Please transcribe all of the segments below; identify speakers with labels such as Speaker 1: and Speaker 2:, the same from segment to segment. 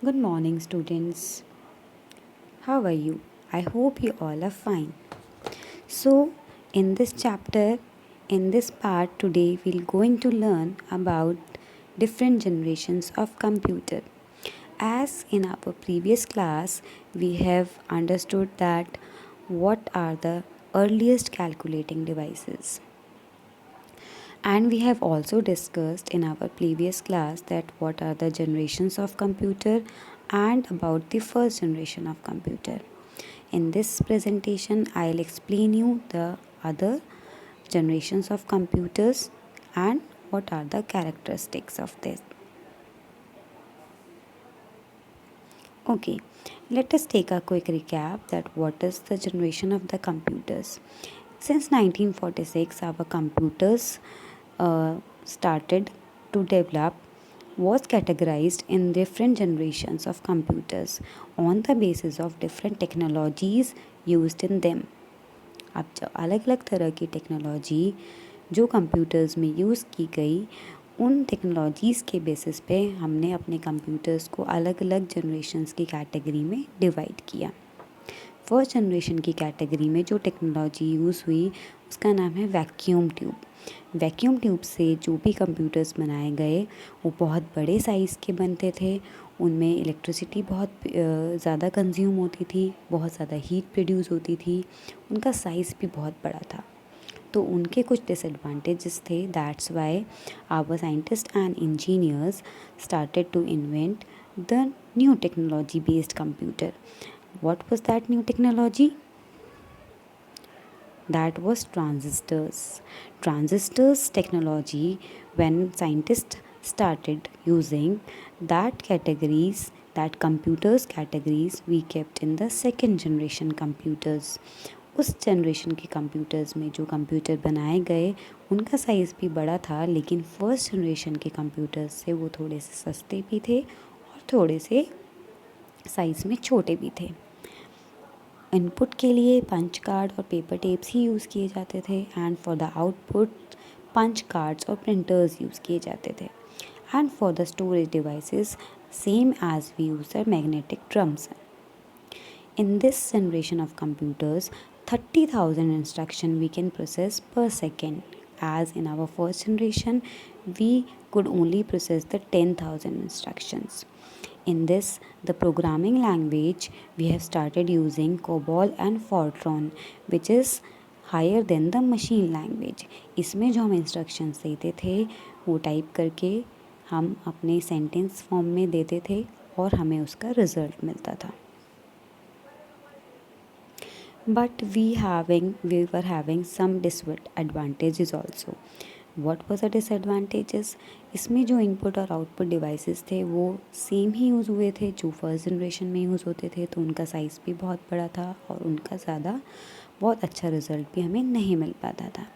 Speaker 1: Good morning, students. How are you? I hope you all are fine. So, in this chapter, in this part today, we're going to learn about different generations of computer. As in our previous class, we have understood that what are the earliest calculating devices. And we have also discussed in our previous class that what are the generations of computer and about the first generation of computer. In this presentation, I'll explain you the other generations of computers and what are the characteristics of this. Okay, let us take a quick recap that what is the generation of the computers. Since 1946, our computers started to develop was categorized in different generations of computers on the basis of different technologies used in them. अब जो अलग अलग तरह की technology जो computers में use की गई उन टेक्नोलॉजीज़ के बेसिस पे हमने अपने कंप्यूटर्स को अलग अलग जनरेशन्स की कैटेगरी में डिवाइड किया। फर्स्ट जनरेशन की कैटेगरी में जो टेक्नोलॉजी यूज़ हुई उसका नाम है वैक्यूम ट्यूब। वैक्यूम ट्यूब से जो भी कंप्यूटर्स बनाए गए वो बहुत बड़े साइज़ के बनते थे, उनमें इलेक्ट्रिसिटी बहुत ज़्यादा कंज्यूम होती थी, बहुत ज़्यादा हीट प्रोड्यूस होती थी, उनका साइज़ भी बहुत बड़ा था। तो उनके कुछ डिसएडवांटेजेस थे। That's why our scientist and engineers started to invent the new technology based computer. What was that new technology? That was transistors. Transistors technology, when scientists started using that categories, that computers categories we kept in the second generation computers. उस generation के computers में जो computer बनाए गए उनका size भी बड़ा था, लेकिन फर्स्ट जनरेशन के कंप्यूटर्स से वो थोड़े से सस्ते भी थे और थोड़े से साइज़ में छोटे भी थे। इनपुट के लिए पंच कार्ड और पेपर टेप्स ही यूज़ किए जाते थे and for the output punch cards और प्रिंटर्स यूज़ किए जाते थे and for the storage devices same as we use the magnetic drums. In this generation of computers, 30,000 instruction we can process per second, as in our first generation we could only process the 10,000 instructions. In this, the programming language we have started using COBOL and Fortran, which is higher than the machine language. इसमें जो हम instructions देते थे वो type करके हम अपने sentence form में देते थे और हमें उसका रिज़ल्ट मिलता था। But we were having some disadvantages also. What was the disadvantages? इसमें जो इनपुट और आउटपुट डिवाइसेस थे वो सेम ही यूज़ हुए थे जो फर्स्ट जनरेशन में यूज़ होते थे, तो उनका साइज़ भी बहुत बड़ा था और उनका ज़्यादा बहुत अच्छा रिज़ल्ट भी हमें नहीं मिल पाता था।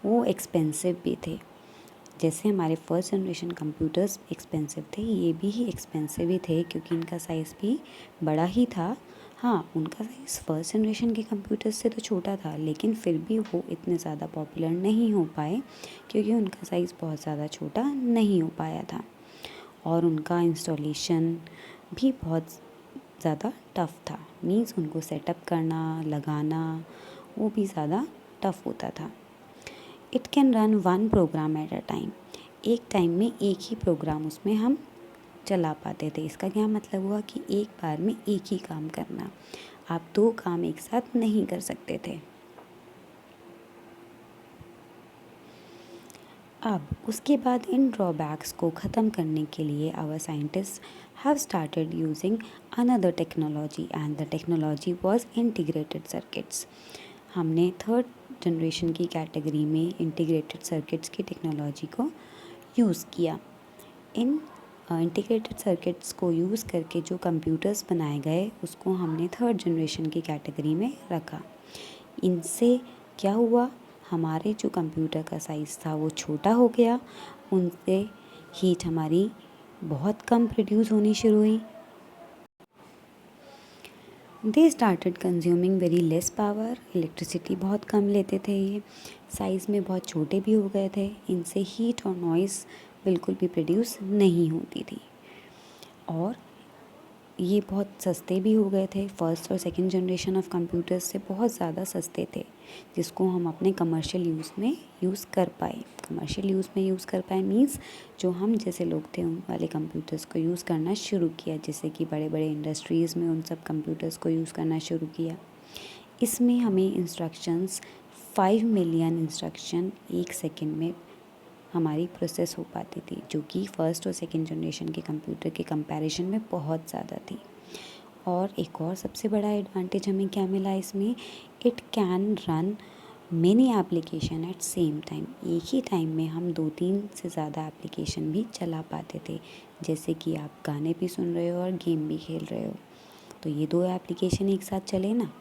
Speaker 1: वो एक्सपेंसिव भी थे। जैसे हमारे फर्स्ट जनरेशन कंप्यूटर्स एक्सपेंसिव थे, ये भी ही एक्सपेंसिव ही थे क्योंकि इनका साइज़ भी बड़ा ही था। हाँ, उनका साइज़ फर्स्ट जनरेशन के कंप्यूटर्स से तो छोटा था, लेकिन फिर भी वो इतने ज़्यादा पॉपुलर नहीं हो पाए क्योंकि उनका साइज़ बहुत ज़्यादा छोटा नहीं हो पाया था और उनका इंस्टॉलेशन भी बहुत ज़्यादा टफ़ था। मीन्स उनको सेटअप करना, लगाना वो भी ज़्यादा टफ़ होता था। It can run one programme at a time. एक टाइम में एक ही प्रोग्राम उसमें हम चला पाते थे। इसका क्या मतलब हुआ कि एक बार में एक ही काम करना, आप दो काम एक साथ नहीं कर सकते थे। अब उसके बाद इन ड्रॉबैक्स को ख़त्म करने के लिए our scientist have started using another technology and the technology was integrated circuits. हमने थर्ड जनरेशन की कैटेगरी में इंटीग्रेटेड सर्किट्स की टेक्नोलॉजी को यूज़ किया। इन इंटीग्रेटेड सर्किट्स को यूज़ करके जो कंप्यूटर्स बनाए गए उसको हमने थर्ड जनरेशन की कैटेगरी में रखा। इनसे क्या हुआ, हमारे जो कंप्यूटर का साइज़ था वो छोटा हो गया, उनसे हीट हमारी बहुत कम प्रोड्यूस होनी शुरू हुई। They started consuming very less power, electricity बहुत कम लेते थे, ये साइज़ में बहुत छोटे भी हो गए थे, इनसे हीट और नॉइज़ बिल्कुल भी प्रोड्यूस नहीं होती थी और ये बहुत सस्ते भी हो गए थे। फर्स्ट और सेकंड जनरेशन ऑफ कंप्यूटर्स से बहुत ज़्यादा सस्ते थे, जिसको हम अपने कमर्शियल यूज़ में यूज़ कर पाए। कमर्शियल यूज़ में यूज़ कर पाए मीन्स जो हम जैसे लोग थे उन वाले कंप्यूटर्स को यूज़ करना शुरू किया, जैसे कि बड़े बड़े इंडस्ट्रीज़ में उन सब कंप्यूटर्स को यूज़ करना शुरू किया। इसमें हमें इंस्ट्रक्शंस 5 मिलियन इंस्ट्रक्शन एक सेकेंड में हमारी प्रोसेस हो पाती थी, जो कि फ़र्स्ट और सेकंड जनरेशन के कंप्यूटर के कंपैरिजन में बहुत ज़्यादा थी। और एक और सबसे बड़ा एडवांटेज हमें क्या मिला इसमें, it can run many application at same time. एक ही टाइम में हम 2-3 से ज़्यादा एप्लीकेशन भी चला पाते थे, जैसे कि आप गाने भी सुन रहे हो और गेम भी खेल रहे हो, तो ये 2 एप्लीकेशन एक साथ चले ना।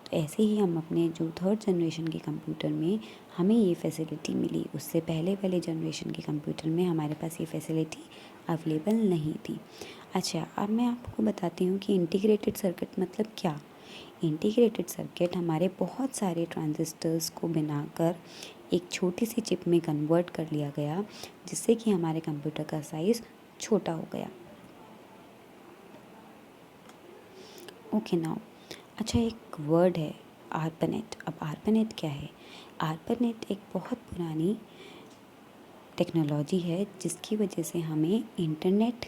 Speaker 1: तो ऐसे ही हम अपने जो थर्ड जनरेशन के कंप्यूटर में हमें ये फैसिलिटी मिली। उससे पहले वाले जनरेशन के कंप्यूटर में हमारे पास ये फैसिलिटी अवेलेबल नहीं थी। अच्छा, अब मैं आपको बताती हूँ कि इंटीग्रेटेड सर्किट मतलब क्या। इंटीग्रेटेड सर्किट हमारे बहुत सारे ट्रांजिस्टर्स को बनाकर एक छोटी सी चिप में कन्वर्ट कर लिया गया, जिससे कि हमारे कंप्यूटर का साइज़ छोटा हो गया। ओके नाउ, अच्छा एक वर्ड है आर्पानेट। अब आर्पानेट क्या है? आर्पानेट एक बहुत पुरानी टेक्नोलॉजी है, जिसकी वजह से हमें इंटरनेट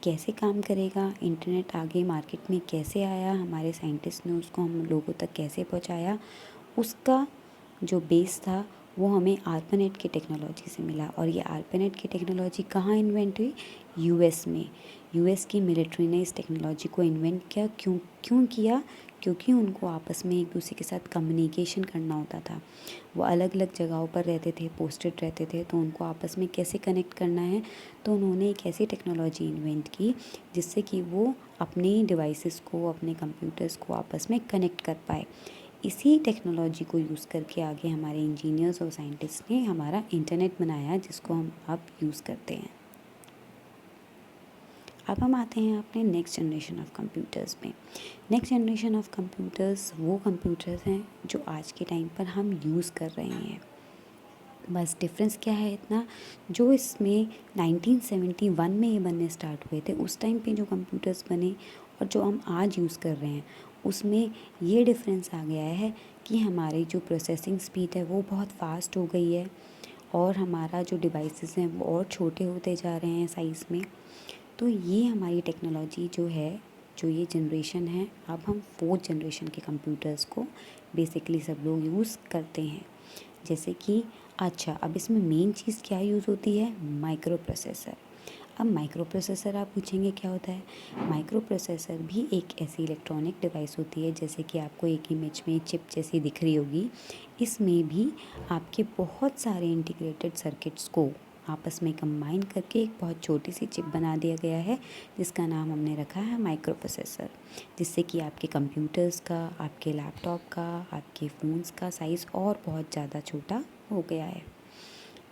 Speaker 1: कैसे काम करेगा, इंटरनेट आगे मार्केट में कैसे आया, हमारे साइंटिस्ट ने उसको हम लोगों तक कैसे पहुंचाया, उसका जो बेस था वो हमें आर्पानेट की टेक्नोलॉजी से मिला। और ये आर्पानेट की टेक्नोलॉजी कहाँ इन्वेंट हुई? यूएस में। यूएस की मिलिट्री ने इस टेक्नोलॉजी को इन्वेंट किया। क्यों क्यों किया? क्योंकि उनको आपस में एक दूसरे के साथ कम्युनिकेशन करना होता था। वो अलग अलग जगहों पर रहते थे, पोस्टेड रहते थे, तो उनको आपस में कैसे कनेक्ट करना है, तो उन्होंने एक ऐसी टेक्नोलॉजी इन्वेंट की जिससे कि वो अपने डिवाइसेस को, अपने कंप्यूटर्स को आपस में कनेक्ट कर पाए। इसी टेक्नोलॉजी को यूज़ करके आगे हमारे इंजीनियर्स और साइंटिस्ट ने हमारा इंटरनेट बनाया, जिसको हम अब यूज़ करते हैं। अब हम आते हैं अपने नेक्स्ट जनरेशन ऑफ कंप्यूटर्स में। नेक्स्ट जनरेशन ऑफ कंप्यूटर्स वो कंप्यूटर्स हैं जो आज के टाइम पर हम यूज़ कर रहे हैं। बस डिफरेंस क्या है इतना, जो इसमें 1971 में ये बनने स्टार्ट हुए थे, उस टाइम पे जो कंप्यूटर्स बने और जो हम आज यूज़ कर रहे हैं, उसमें ये डिफरेंस आ गया है कि हमारी जो प्रोसेसिंग स्पीड है वो बहुत फास्ट हो गई है, और हमारा जो डिवाइसेस हैं वो और छोटे होते जा रहे हैं साइज़ में। तो ये हमारी टेक्नोलॉजी जो है, जो ये जनरेशन है, अब हम फोर्थ जनरेशन के कंप्यूटर्स को बेसिकली सब लोग यूज़ करते हैं। जैसे कि अच्छा, अब इसमें मेन चीज़ क्या यूज़ होती है? Micro processor. अब माइक्रो प्रोसेसर आप पूछेंगे क्या होता है? माइक्रो प्रोसेसर भी एक ऐसी इलेक्ट्रॉनिक डिवाइस होती है, जैसे कि आपको एक इमेज में चिप जैसी दिख रही होगी। इसमें भी आपके बहुत सारे इंटीग्रेटेड सर्किट्स को आपस में कंबाइन करके एक बहुत छोटी सी चिप बना दिया गया है, जिसका नाम हमने रखा है माइक्रो प्रोसेसर। जिससे कि आपके कंप्यूटर्स का, आपके लैपटॉप का, आपके फ़ोन्स का साइज़ और बहुत ज़्यादा छोटा हो गया है।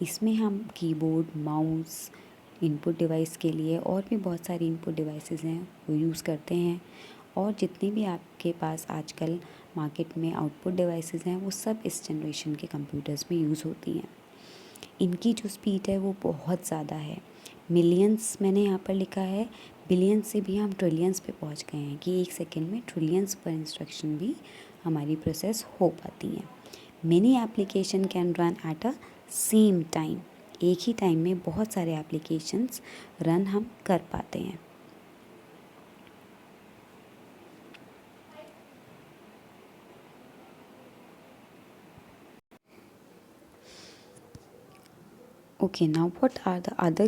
Speaker 1: इसमें हम कीबोर्ड, माउस, इनपुट डिवाइस के लिए और भी बहुत सारी इनपुट डिवाइसेस हैं वो यूज़ करते हैं। और जितने भी आपके पास आजकल मार्केट में आउटपुट डिवाइसेस हैं, वो सब इस जनरेशन के कंप्यूटर्स में यूज़ होती हैं। इनकी जो स्पीड है वो बहुत ज़्यादा है। मिलियंस मैंने यहाँ पर लिखा है, बिलियंस से भी हम ट्रिलियंस पे पहुँच गए हैं कि एक सेकेंड में ट्रिलियंस पर इंस्ट्रक्शन भी हमारी प्रोसेस हो पाती हैं। Many application can run at a same time. एक ही टाइम में बहुत सारे एप्लीकेशंस रन हम कर पाते हैं। Okay, now what are the other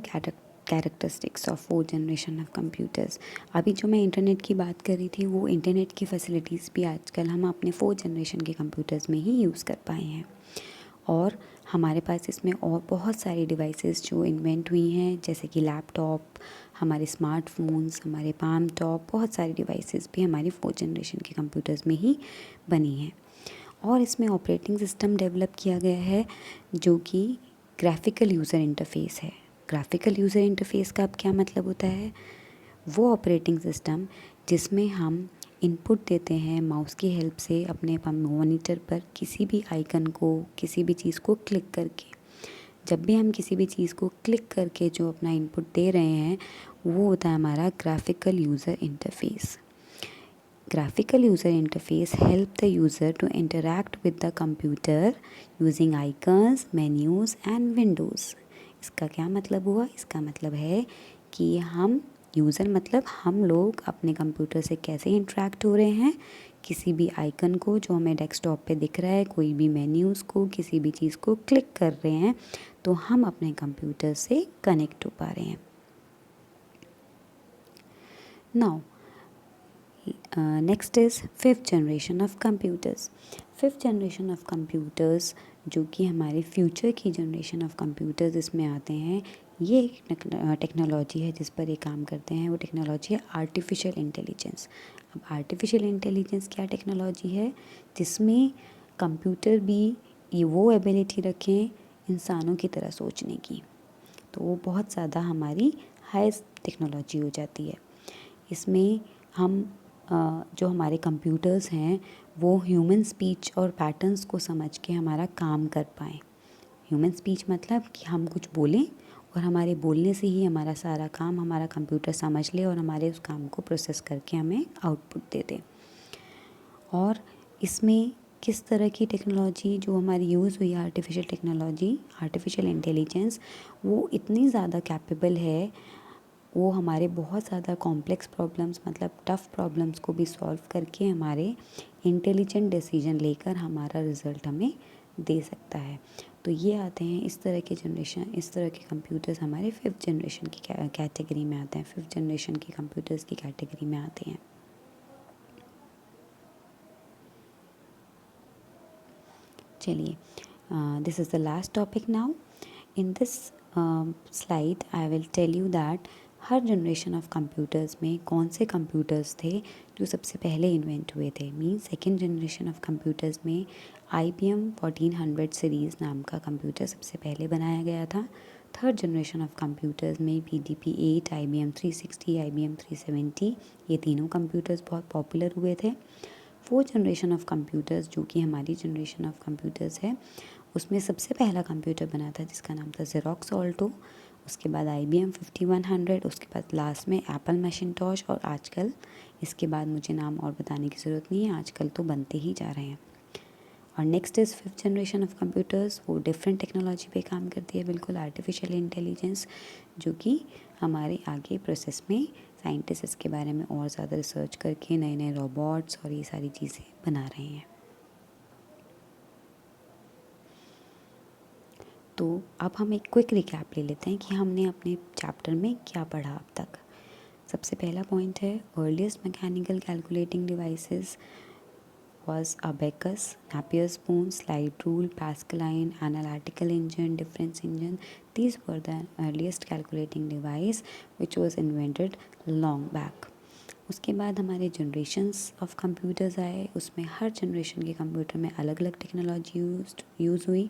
Speaker 1: characteristics of fourth generation of computers. अभी जो मैं इंटरनेट की बात कर रही थी, वो इंटरनेट की फैसिलिटीज़ भी आजकल हम अपने फोर्थ जनरेशन के कंप्यूटर्स में ही यूज़ कर पाए हैं। और हमारे पास इसमें और बहुत सारी डिवाइसेस जो इन्वेंट हुई हैं, जैसे कि लैपटॉप, हमारे स्मार्टफोन्स, हमारे पाम टॉप, बहुत सारी डिवाइसेस भी हमारी फोर्थ जनरेशन के कंप्यूटर्स में ही बनी हैं। और इसमें ऑपरेटिंग सिस्टम डेवलप किया गया है जो कि ग्राफिकल यूज़र इंटरफ़ेस है। ग्राफिकल यूज़र इंटरफ़ेस का अब क्या मतलब होता है? वो ऑपरेटिंग सिस्टम जिसमें हम इनपुट देते हैं माउस की हेल्प से अपने मॉनिटर पर किसी भी आइकन को, किसी भी चीज़ को क्लिक करके। जब भी हम किसी भी चीज़ को क्लिक करके जो अपना इनपुट दे रहे हैं, वो होता है हमारा graphical user interface. Graphical user interface help the user to interact with the computer using icons, menus and windows. इसका क्या मतलब हुआ? इसका मतलब है कि हम यूज़र मतलब हम लोग अपने कंप्यूटर से कैसे इंटरेक्ट हो रहे हैं, किसी भी आइकन को जो हमें डेस्कटॉप पे दिख रहा है, कोई भी मेन्यूज़ को, किसी भी चीज़ को क्लिक कर रहे हैं तो हम अपने कंप्यूटर से कनेक्ट हो पा रहे हैं. Now next is fifth generation of computers. Fifth generation of computers जो कि हमारे फ्यूचर की जनरेशन ऑफ कंप्यूटर्स इसमें आते हैं. ये एक टेक्नोलॉजी है जिस पर ये काम करते हैं. वो टेक्नोलॉजी है आर्टिफिशियल इंटेलिजेंस. अब आर्टिफिशियल इंटेलिजेंस क्या टेक्नोलॉजी है? जिसमें कंप्यूटर भी ये वो एबिलिटी रखें इंसानों की तरह सोचने की. तो वो बहुत ज़्यादा हमारी हाईएस्ट टेक्नोलॉजी हो जाती है. इसमें हम जो हमारे कंप्यूटर्स हैं वो ह्यूमन स्पीच और पैटर्न्स को समझ के हमारा काम कर पाएँ. ह्यूमन स्पीच मतलब कि हम कुछ बोलें और हमारे बोलने से ही हमारा सारा काम हमारा कंप्यूटर समझ ले और हमारे उस काम को प्रोसेस करके हमें आउटपुट दे दे. और इसमें किस तरह की टेक्नोलॉजी जो हमारी यूज़ हुई आर्टिफिशियल टेक्नोलॉजी, आर्टिफिशियल इंटेलिजेंस, वो इतनी ज़्यादा कैपेबल है, वो हमारे बहुत ज़्यादा कॉम्प्लेक्स प्रॉब्लम्स मतलब टफ़ प्रॉब्लम्स को भी सॉल्व करके हमारे इंटेलिजेंट डिसीजन लेकर हमारा रिज़ल्ट हमें दे सकता है. तो ये आते हैं इस तरह के जनरेशन, इस तरह के कंप्यूटर्स हमारे फिफ्थ जनरेशन की कैटेगरी में आते हैं. फिफ्थ जनरेशन के कंप्यूटर्स की कैटेगरी में आते हैं. चलिए, this is the last topic now. In this slide I will tell you that हर जनरेशन ऑफ कंप्यूटर्स में कौन से कंप्यूटर्स थे जो सबसे पहले इन्वेंट हुए थे. Mean second generation of computers में IBM 1400 सीरीज़ नाम का कंप्यूटर सबसे पहले बनाया गया था. थर्ड जनरेशन ऑफ कंप्यूटर्स में PDP-8, IBM 360, IBM 370 ये तीनों कंप्यूटर्स बहुत पॉपुलर हुए थे. फोर्थ जनरेशन ऑफ कंप्यूटर्स जो कि हमारी जनरेशन ऑफ कंप्यूटर्स है उसमें सबसे पहला कंप्यूटर बना था जिसका नाम था Xerox Alto. उसके बाद IBM 5100, उसके बाद लास्ट में एप्पल मैकिन्टॉश और आजकल इसके बाद मुझे नाम और बताने की ज़रूरत नहीं है, आजकल तो बनते ही जा रहे हैं. और next is fifth generation of computers. वो डिफरेंट टेक्नोलॉजी पे काम करती है, बिल्कुल आर्टिफिशियल इंटेलिजेंस, जो कि हमारे आगे प्रोसेस में साइंटिस्ट इसके बारे में और ज़्यादा रिसर्च करके नए नए रोबोट्स और ये सारी चीज़ें बना रहे हैं. तो अब हम एक क्विक रिकैप ले लेते हैं कि हमने अपने चैप्टर में क्या पढ़ा अब तक. सबसे पहला पॉइंट है earliest mechanical calculating devices was abacus, Napier spoon, slide rule, Pascaline, analytical engine, difference engine. These were the earliest calculating device which was invented long back. उसके बाद हमारे जनरेशन्स ऑफ कंप्यूटर्स आए. उसमें हर जनरेशन के computer में अलग अलग technology use हुई.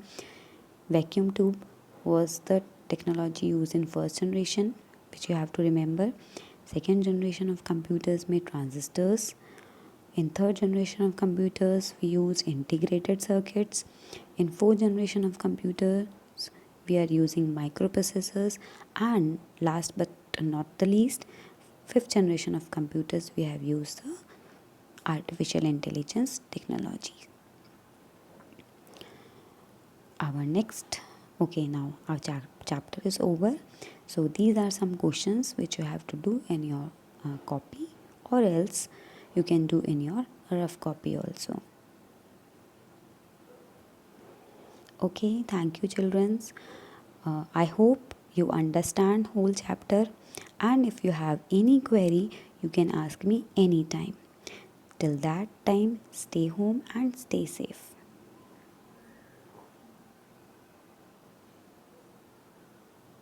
Speaker 1: Vacuum tube was the technology used in first generation which you have to remember. Second generation of computers में transistors. In third generation of computers, we use integrated circuits. In fourth generation of computers, we are using microprocessors. And last but not the least, fifth generation of computers, we have used the artificial intelligence technology. Our next, okay, now our chapter is over. So these are some questions which you have to do in your copy, or else you can do in your rough copy also. Okay, thank you children. I hope you understand whole chapter, and if you have any query you can ask me anytime. Till that time, stay home and stay safe.